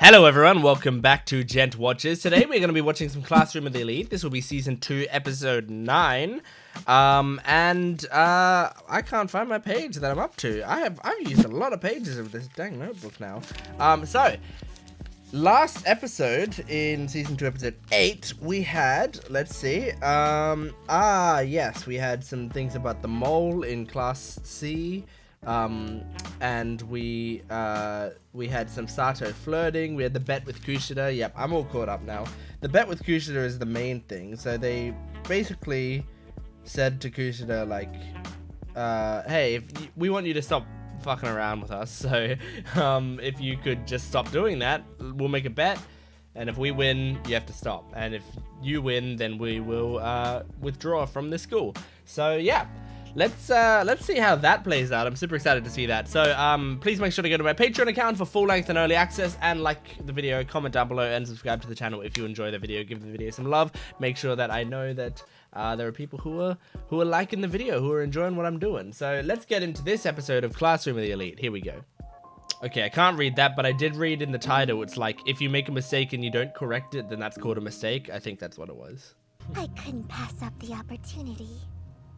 Hello everyone, welcome back to Gent Watches. Today we're going to be watching some Classroom of the Elite. This will be Season 2, Episode 9. I can't find my page that I'm up to. I've used a lot of pages of this dang notebook now. Last episode in Season 2, Episode 8, we had, let's see, yes, we had some things about the mole in Class C. And we had some Sato flirting. We had the bet with Kushida. Yep, I'm all caught up now. The bet with Kushida is the main thing. So they basically said to Kushida, like, hey, we want you to stop fucking around with us. So, if you could just stop doing that, we'll make a bet. And if we win, you have to stop. And if you win, then we will withdraw from the school. So, yeah. Let's see how that plays out. I'm super excited to see that. So, please make sure to go to my Patreon account for full length and early access, and like the video, comment down below, and subscribe to the channel if you enjoy the video. Give the video some love. Make sure that I know that there are people who are liking the video, who are enjoying what I'm doing. So let's get into this episode of Classroom of the Elite. Here we go. Okay, I can't read that, but I did read in the title. It's like, if you make a mistake and you don't correct it, then that's called a mistake. I think that's what it was. I couldn't pass up the opportunity.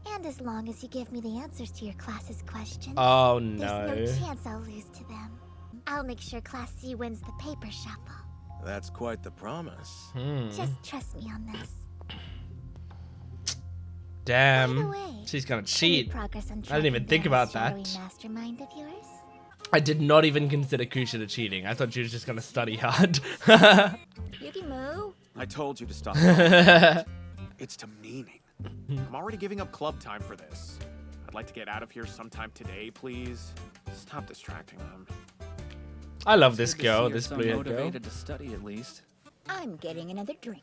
And as long as you give me the answers to your class's questions, oh no, there's no chance I'll lose to them. I'll make sure Class C wins the paper shuffle. That's quite the promise. Just trust me on this. Damn, By the way, she's gonna any cheat. progress on I didn't even think about that. shadowy mastermind of yours? I did not even consider Kushida cheating. I thought she was just gonna study hard. Yuki-moo? I told you to stop. It's demeaning. I'm already giving up club time for this. I'd like to get out of here sometime today, please. Stop distracting them. I love this Good to girl, see this you're blue so haired girl. motivated to study at least. I'm getting another drink.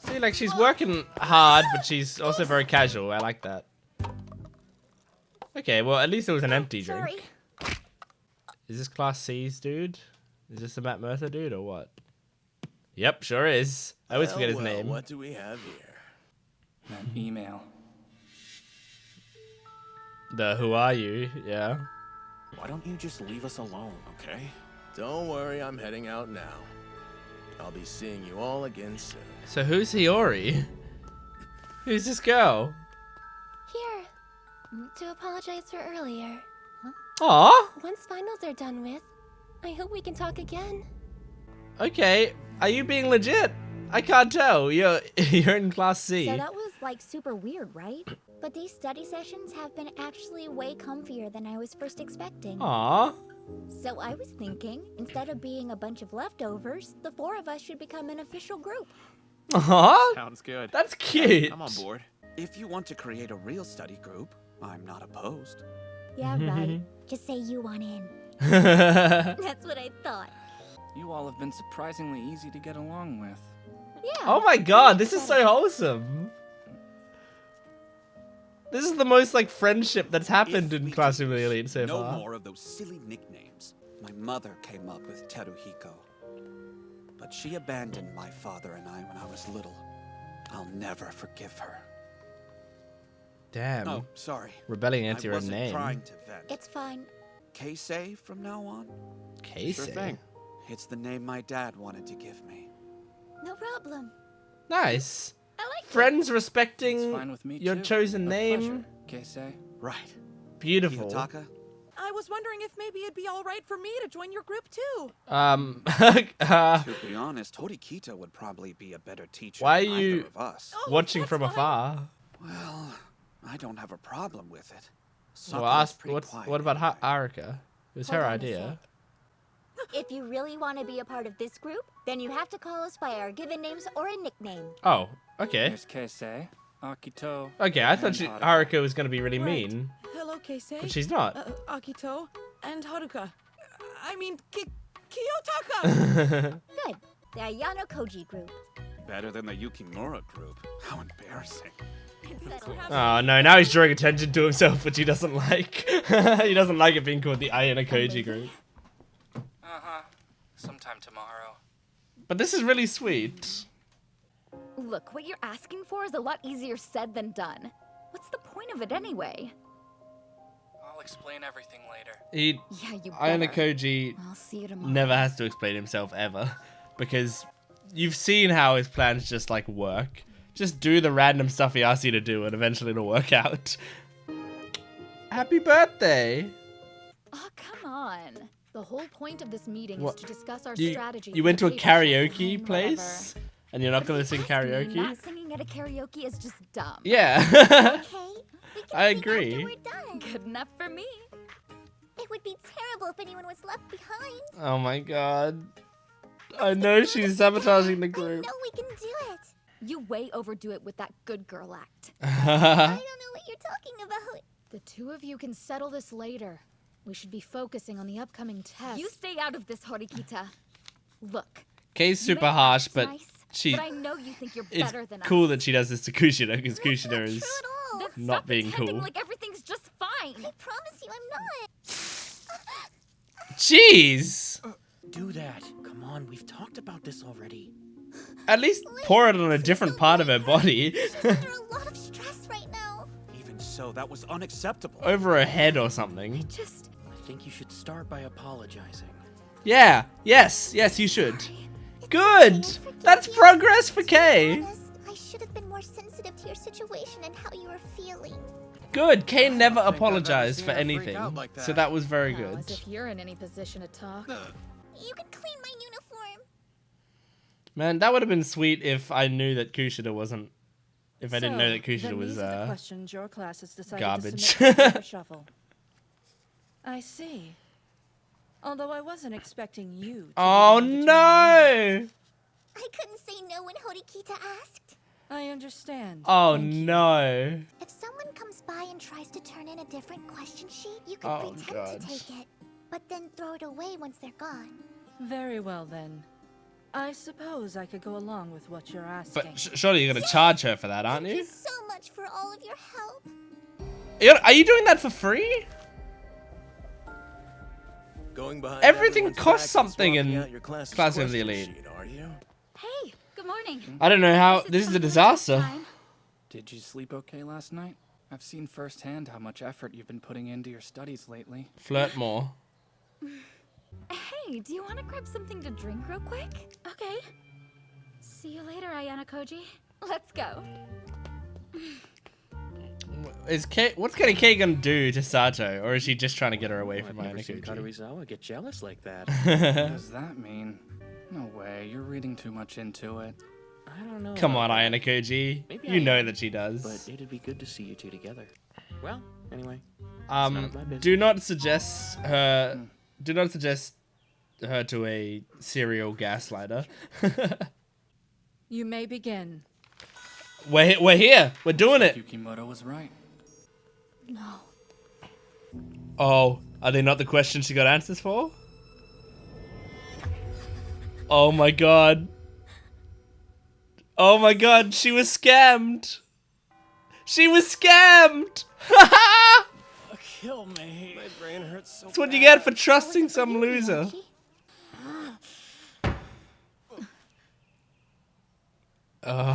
See, like, she's working hard, but she's also very casual. I like that. Okay, well, at least it was an empty drink. Sorry. Is this Class C's dude? Is this the Matt Merther dude or what? Yep, sure is. I always forget his name. What do we have here? That email. The who are you? Yeah. Why don't you just leave us alone, okay? Don't worry, I'm heading out now. I'll be seeing you all again soon. So who's Hiyori? Who's this girl? Here, to apologize for earlier. Aw. Once finals are done with, I hope we can talk again. Okay. Are you being legit? I can't tell. You're in Class C. So that was like super weird, right? But these study sessions have been actually way comfier than I was first expecting. Aw. So I was thinking, instead of being a bunch of leftovers, the four of us should become an official group. Aw. Sounds good. That's cute. I'm on board. If you want to create a real study group, I'm not opposed. Yeah, right. Just say you want in. That's what I thought. You all have been surprisingly easy to get along with. Yeah. Oh my god, this is so wholesome. This is the most, like, friendship that's happened If in we Classroom of do the Elite so no far. more of those silly nicknames. My mother came up with Teruhiko. But she abandoned my father and I when I was little. I'll never forgive her. Damn. Oh, sorry. Rebelling I against your own wasn't name. trying to vent. It's fine. Keisei from now on? Casey. Sure thing. It's the name my dad wanted to give me. No problem. Nice. I like Friends It's respecting fine with me your too. chosen A name. pleasure, Keisei. Right. Beautiful. Kiyotaka? I was wondering if maybe it'd be all right for me to join your group too. To be honest, Horikita would probably be a better teacher Why than are you- either of us. Oh, watching that's from fine. afar. Well, I don't have a problem with it. Well, Sakura's ask, pretty what quiet about anyway. Haruka? It was Hold her on a idea. If you really want to be a part of this group, then you have to call us by our given names or a nickname. Oh, okay. There's Keisei, Akito. Okay, I thought and Haruka was going to be really Right. mean. Hello, Keisei. But she's not. Akito and Haruka. I mean, Kiyotaka. Good. The Ayano Koji group. Better than the Yukimura group. How embarrassing. Oh no, now he's drawing attention to himself, which he doesn't like. He doesn't like it being called the Ayano Koji group. Sometime tomorrow. But this is really sweet. Look, what you're asking for is a lot easier said than done. What's the point of it anyway? I'll explain everything later. Yeah, you Ayano better. Koji I'll see you tomorrow. never has to explain himself ever, because you've seen how his plans just like work. Just do the random stuff he asks you to do, and eventually it'll work out. Happy birthday! Oh, come on. The whole point of this meeting What? is to discuss our You, strategy. you for went to a the paper shuffle. karaoke place, and you're not But gonna if you sing ask me, karaoke? Not singing at a karaoke is just dumb. Yeah. Okay, we can I sing agree. after we're done. Good enough for me. It would be terrible if anyone was left behind. Oh my god. I know she's sabotaging the I group. know we can do it. You way overdo it with that good girl act. I don't know what you're talking about. The two of you can settle this later. We should be focusing on the upcoming test. You stay out of this, Horikita. Look. Kay's you super may harsh, act but nice, she. But I know you think you're It's better than cool us. that she does this to Kushida, because That's Kushida not is. true at all. Then not stop being pretending cool. like everything's just fine. I promise you I'm not. Jeez! Do that. Come on, we've talked about this already. At least pour it on a different part of her body. She's under a lot of stress right now. Even so, that was unacceptable. Over her head or something. Just I think you should start by apologizing. Yeah, yes, you should. Good! That's progress for Kay. Honest, I should have been more sensitive to your situation and how you were feeling. Good, Kay never I've ever apologized seen for her freak anything. out like So that. that was very Now, good. as if you're in any position to talk. You can clean my uniform. Man, that would have been sweet if I knew that Kushida wasn't. If I didn't know that Kushida then was these are the questions your class has decided garbage. to submit for the paper shuffle. I see. Although I wasn't expecting you to Oh be the no! I couldn't say no when Horikita asked. I understand. Oh Thank you. no. If someone comes by and tries to turn in a different question sheet, you could Oh, pretend God. to take it, but then throw it away once they're gone. Very well then. I suppose I could go along with what you're asking. But surely you're gonna charge her for that, aren't Thank you? you so much for all of your help. Are you doing that for free? Going behind Everything everyone's costs back and something swapping in out your class's Class of the question Elite. sheet, are you? hey, good morning. I don't know how. This is a something disaster. time. Did you sleep okay last night? I've seen firsthand how much effort you've been putting into your studies lately. Flirt more. Hey, do you want to grab something to drink real quick? Okay. See you later, Ayano Koji. Let's go. Is Kay? What's Kay gonna do to Sato, or is she just trying to get her away from I've never seen Ayano Koji? Karuizawa get jealous like that. What does that mean? No way, you're reading too much into it. I don't know. Come on, about that, Ayano Koji. Maybe You I know am, that she does. But it'd be good to see you two together. Well, anyway. none of my business. Do not suggest her. Do not suggest her to a serial gaslighter. You may begin. We're here. We're doing it. Yukimoto was right. No. Oh, are they not the questions she got answers for? Oh my god. Oh my god, she was scammed. She was scammed. Kill me. My brain hurts so That's what you get for trusting some loser.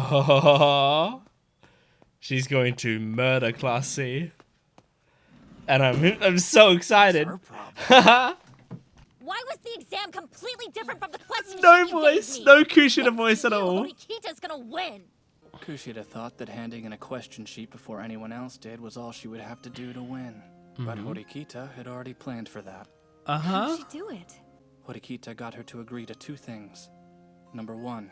Oh, she's going to murder Class C, and I'm so excited. Why was the exam completely different from the question No sheet you voice, gave me? no Kushida It's voice at you, all. Horikita's gonna win. Kushida thought that handing in a question sheet before anyone else did was all she would have to do to win. But Horikita had already planned for that. Uh-huh. She do it. Horikita got her to agree to two things. Number one,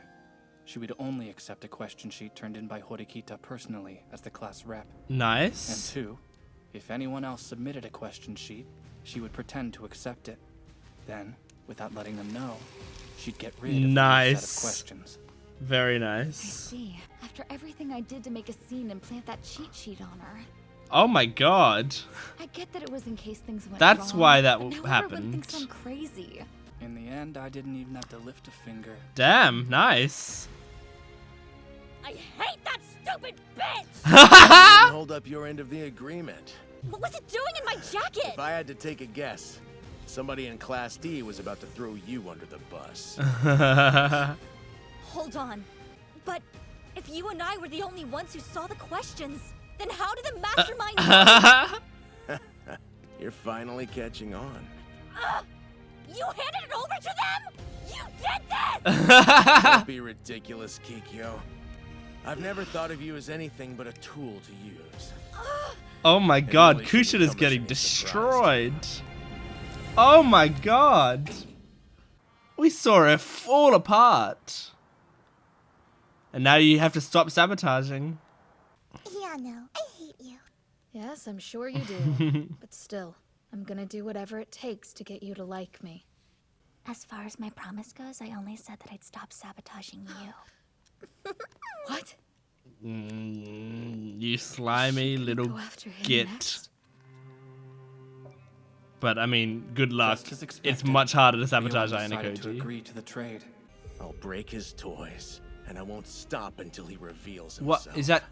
she would only accept a question sheet turned in by Horikita personally as the class rep. And Nice. two, if anyone else submitted a question sheet, she would pretend to accept it. Then, without letting them know, she'd get rid of the Nice. set of questions. Very I nice. see. After everything I did to make a scene and plant that cheat sheet on her. Oh my god. I get that it was in case things went That's wrong, why that but now happened. everyone thinks I'm crazy. In the end, I didn't even have to lift a finger. Damn, nice. I hate that stupid bitch! Didn't hold up your end of the agreement. What was it doing in my jacket? If I had to take a guess, somebody in Class D was about to throw you under the bus. Hold on. But if you and I were the only ones who saw the questions, then how did the mastermind know? You're finally catching on. You handed it over to them? You did this! Don't be ridiculous, Kikyo. I've never thought of you as anything but a tool to use. Oh my It god, really shouldn't Kushida's come as getting any destroyed. Oh my god. We saw her fall apart. And now you have to stop sabotaging. Yeah, no, I hate you. Yes, I'm sure you do. But still, I'm gonna do whatever it takes to get you to like me. As far as my promise goes, I only said that I'd stop sabotaging you. What? You slimy little Go after him git. next? But I mean, good luck. Just as expected, It's much harder to Ryuan sabotage decided to Ayano agree to the trade. I'll break his toys, and I won't stop until he reveals What himself. is that?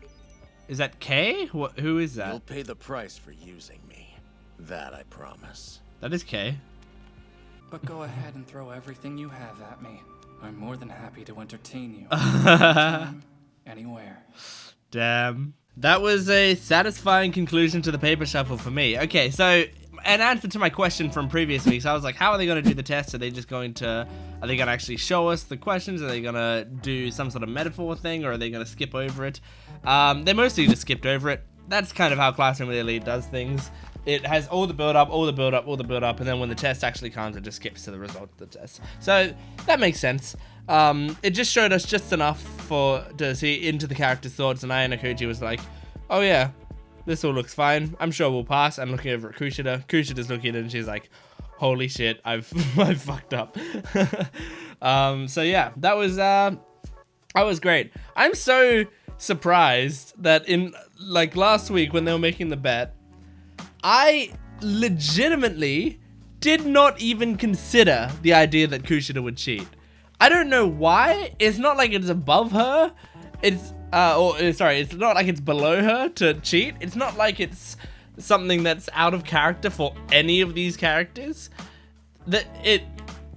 Is that K? What? Who is You'll that? pay the price for using me. That I promise. That is K. But go ahead and throw everything you have at me. I'm more than happy to entertain you. Anytime, anywhere. Damn. That was a satisfying conclusion to the paper shuffle for me. Okay, so an answer to my question from previous weeks, I was like, how are they going to do the test? Are they going to actually show us the questions? Are they going to do some sort of metaphor thing, or are they going to skip over it? They mostly just skipped over it. That's kind of how Classroom of the Elite does things. It has all the build-up, all the build-up, all the build-up, and then when the test actually comes, it just skips to the result of the test. So that makes sense. It just showed us just enough to see into the character's thoughts, and Ayano Koji was like, oh yeah, this all looks fine. I'm sure we'll pass. I'm looking over at Kushida. Kushida's looking at it, and she's like, holy shit, I've fucked up. So yeah, that was great. I'm so surprised that in like last week when they were making the bet, I legitimately did not even consider the idea that Kushida would cheat. I don't know why. It's not like it's above her. It's not like it's below her to cheat. It's not like it's something that's out of character for any of these characters. And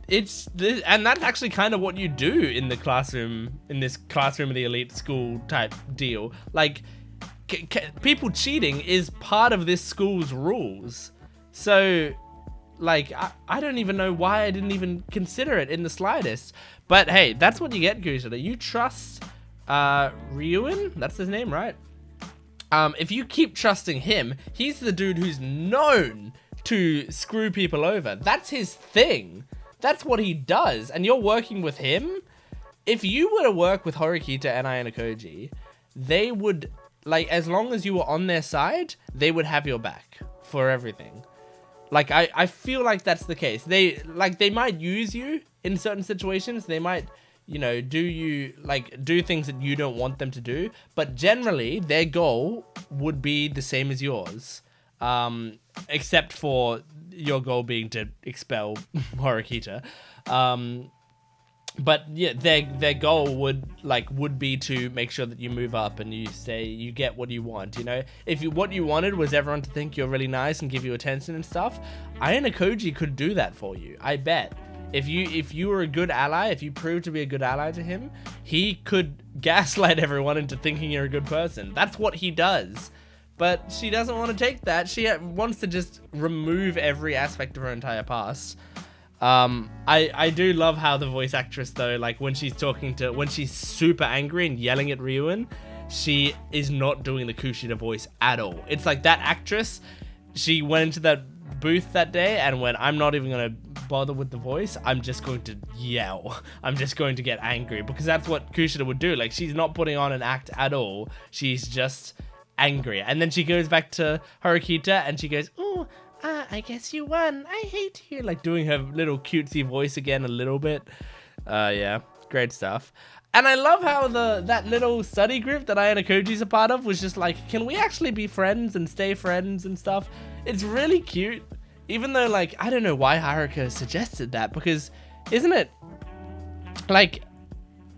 that's actually kind of what you do in the classroom, in this Classroom of the Elite school type deal. Like, people cheating is part of this school's rules. So, like, I don't even know why I didn't even consider it in the slightest. But hey, that's what you get, Kushida. You trust Ryuan? That's his name, right? If you keep trusting him, he's the dude who's known to screw people over. That's his thing. That's what he does. And you're working with him? If you were to work with Horikita and Ayano Koji, they would, like, as long as you were on their side, they would have your back for everything. Like, I feel like that's the case. They might use you in certain situations. They might, you know, do things that you don't want them to do. But generally, their goal would be the same as yours. Except for your goal being to expel Horikita. But yeah, their goal would be to make sure that you move up and you get what you want, you know? If what you wanted was everyone to think you're really nice and give you attention and stuff, Ayano Koji could do that for you, I bet. If you were a good ally, if you proved to be a good ally to him, he could gaslight everyone into thinking you're a good person. That's what he does. But she doesn't want to take that. She wants to just remove every aspect of her entire past. I do love how the voice actress, though, like when she's super angry and yelling at Ryuan, she is not doing the Kushida voice at all. It's like that actress, she went into that booth that day and went, I'm not even going to bother with the voice. I'm just going to yell. I'm just going to get angry, because that's what Kushida would do. Like, she's not putting on an act at all. She's just angry. And then she goes back to Horikita and she goes, oh, I guess you won. I hate you. Like, doing her little cutesy voice again a little bit. Yeah, great stuff. And I love how that little study group that Ayano Koji's a part of was just like, can we actually be friends and stay friends and stuff? It's really cute. Even though, like, I don't know why Haruka suggested that, because isn't it like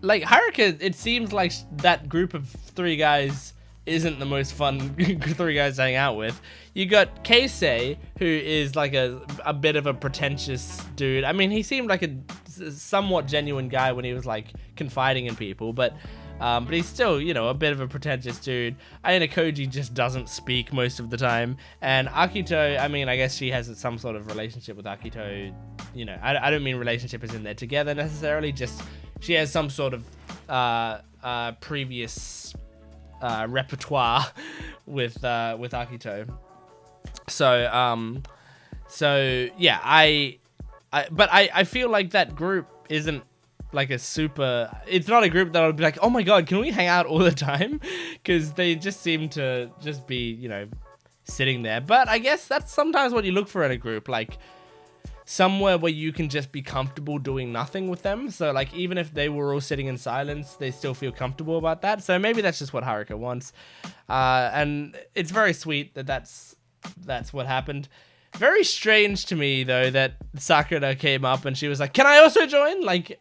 Haruka, it seems like that group of three guys isn't the most fun three guys to hang out with. You got Keisei, who is like a bit of a pretentious dude. I mean, he seemed like a somewhat genuine guy when he was like confiding in people, but But he's still, you know, a bit of a pretentious dude. Ayano Koji just doesn't speak most of the time. And Akito, I mean, I guess she has some sort of relationship with Akito. You know, I don't mean relationship as in they're together necessarily, just she has some sort of previous repertoire with Akito. So yeah, but I feel like that group isn't like it's not a group that I'll be like, oh my god, can we hang out all the time? Because they just seem to just be, you know, sitting there. But I guess that's sometimes what you look for in a group, like somewhere where you can just be comfortable doing nothing with them. So like even if they were all sitting in silence, they still feel comfortable about that. So maybe that's just what Haruka wants. And it's very sweet that that's what happened. Very strange to me though that Sakura came up and she was like, can I also join? Like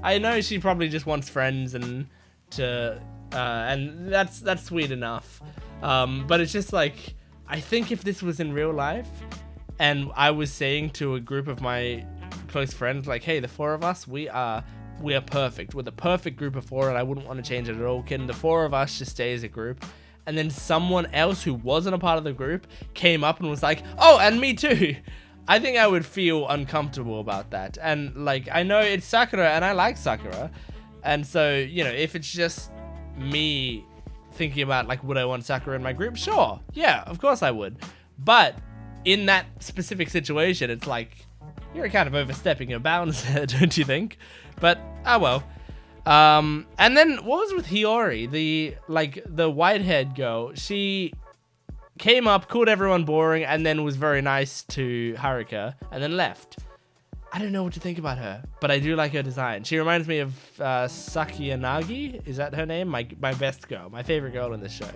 I know she probably just wants friends and that's sweet enough. But it's just like, I think if this was in real life and I was saying to a group of my close friends, like, hey, the four of us, we are perfect. We're the perfect group of four and I wouldn't want to change it at all. Can the four of us just stay as a group? And then someone else who wasn't a part of the group came up and was like, oh, and me too. I think I would feel uncomfortable about that. And like, I know it's Sakura and I like Sakura. And so, you know, if it's just me thinking about like, would I want Sakura in my group? Sure. Yeah, of course I would. But in that specific situation, it's like, you're kind of overstepping your bounds there, don't you think? But, oh well. And then what was with Hiyori, the white-haired girl? She came up, called everyone boring, and then was very nice to Haruka, and then left. I don't know what to think about her, but I do like her design. She reminds me of Sakiyanagi. Is that her name? My best girl, my favorite girl in this show.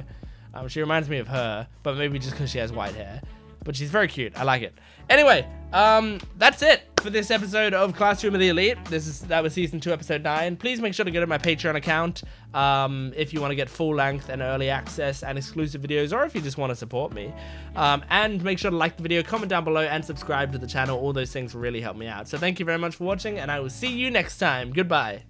She reminds me of her, but maybe just because she has white hair. But she's very cute. I like it. Anyway, that's it for this episode of Classroom of the Elite. That was season 2, episode 9. Please make sure to go to my Patreon account if you want to get full length and early access and exclusive videos, or if you just want to support me. And make sure to like the video, comment down below, and subscribe to the channel. All those things really help me out. So thank you very much for watching, and I will see you next time. Goodbye.